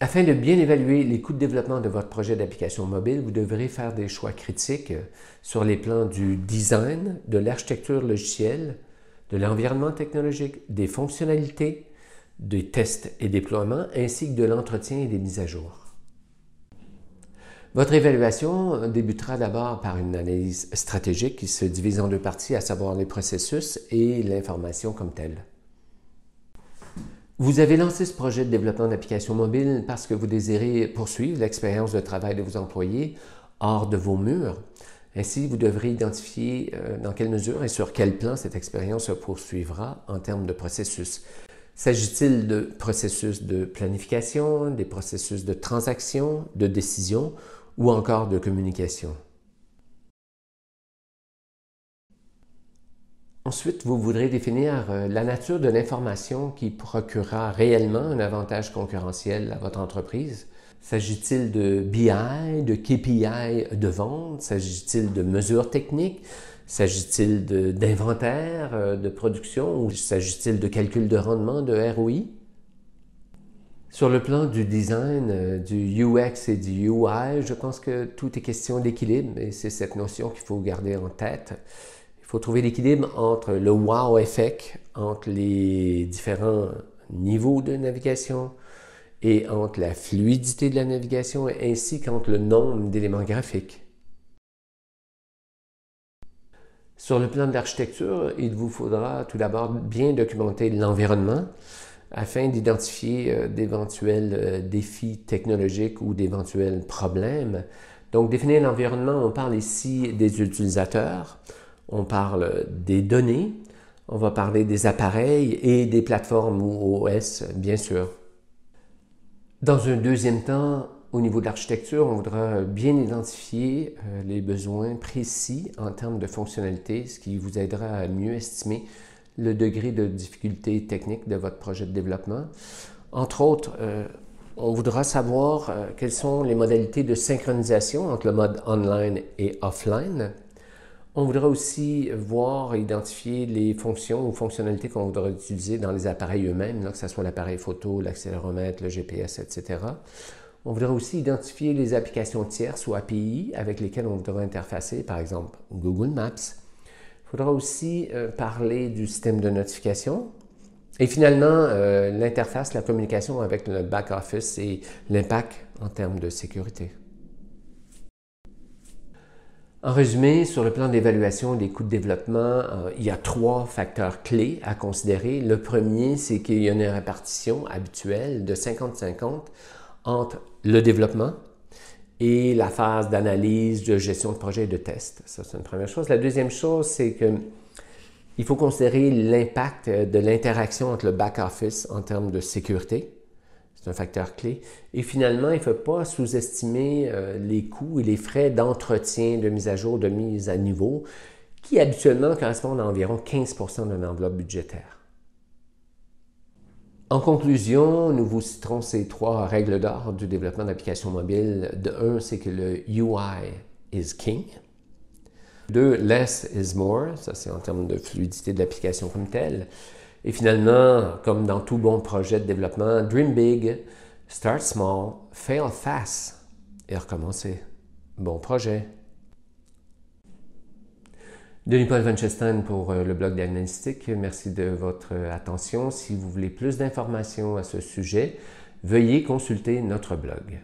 Afin de bien évaluer les coûts de développement de votre projet d'application mobile, vous devrez faire des choix critiques sur les plans du design, de l'architecture logicielle, de l'environnement technologique, des fonctionnalités, des tests et déploiements, ainsi que de l'entretien et des mises à jour. Votre évaluation débutera d'abord par une analyse stratégique qui se divise en deux parties, à savoir les processus et l'information comme telle. Vous avez lancé ce projet de développement d'applications mobiles parce que vous désirez poursuivre l'expérience de travail de vos employés hors de vos murs. Ainsi, vous devrez identifier dans quelle mesure et sur quel plan cette expérience se poursuivra en termes de processus. S'agit-il de processus de planification, des processus de transaction, de décision ou encore de communication? Ensuite, vous voudrez définir la nature de l'information qui procurera réellement un avantage concurrentiel à votre entreprise. S'agit-il de BI, de KPI de vente? S'agit-il de mesures techniques? S'agit-il d'inventaire, de production? Ou s'agit-il de calcul de rendement, de ROI? Sur le plan du design, du UX et du UI, je pense que tout est question d'équilibre et c'est cette notion qu'il faut garder en tête. Il faut trouver l'équilibre entre le wow effect, entre les différents niveaux de navigation et entre la fluidité de la navigation ainsi qu'entre le nombre d'éléments graphiques. Sur le plan de l'architecture, il vous faudra tout d'abord bien documenter l'environnement afin d'identifier d'éventuels défis technologiques ou d'éventuels problèmes. Donc, définir l'environnement, on parle ici des utilisateurs, on parle des données, on va parler des appareils et des plateformes ou OS, bien sûr. Dans un deuxième temps, au niveau de l'architecture, on voudra bien identifier les besoins précis en termes de fonctionnalité, ce qui vous aidera à mieux estimer le degré de difficulté technique de votre projet de développement. Entre autres, on voudra savoir quelles sont les modalités de synchronisation entre le mode online et offline. On voudra aussi voir et identifier les fonctions ou fonctionnalités qu'on voudra utiliser dans les appareils eux-mêmes, que ce soit l'appareil photo, l'accéléromètre, le GPS, etc. On voudra aussi identifier les applications tierces ou API avec lesquelles on voudra interfacer, par exemple Google Maps. Il faudra aussi parler du système de notification. Et finalement, l'interface, la communication avec le back-office et l'impact en termes de sécurité. En résumé, sur le plan d'évaluation des coûts de développement, il y a 3 facteurs clés à considérer. Le premier, c'est qu'il y a une répartition habituelle de 50-50 entre le développement et la phase d'analyse, de gestion de projet et de test. Ça, c'est une première chose. La deuxième chose, c'est qu'il faut considérer l'impact de l'interaction entre le back-office en termes de sécurité. C'est un facteur clé. Et finalement, il ne faut pas sous-estimer les coûts et les frais d'entretien, de mise à jour, de mise à niveau, qui habituellement correspondent à environ 15% d'une enveloppe budgétaire. En conclusion, nous vous citerons ces 3 règles d'or du développement d'applications mobiles. De 1, c'est que le UI is king. 2, less is more. Ça, c'est en termes de fluidité de l'application comme telle. Et finalement, comme dans tout bon projet de développement, dream big, start small, fail fast et recommencer. Bon projet. Denis-Paul Vanchestein pour le blog Diagnostic. Merci de votre attention. Si vous voulez plus d'informations à ce sujet, veuillez consulter notre blog.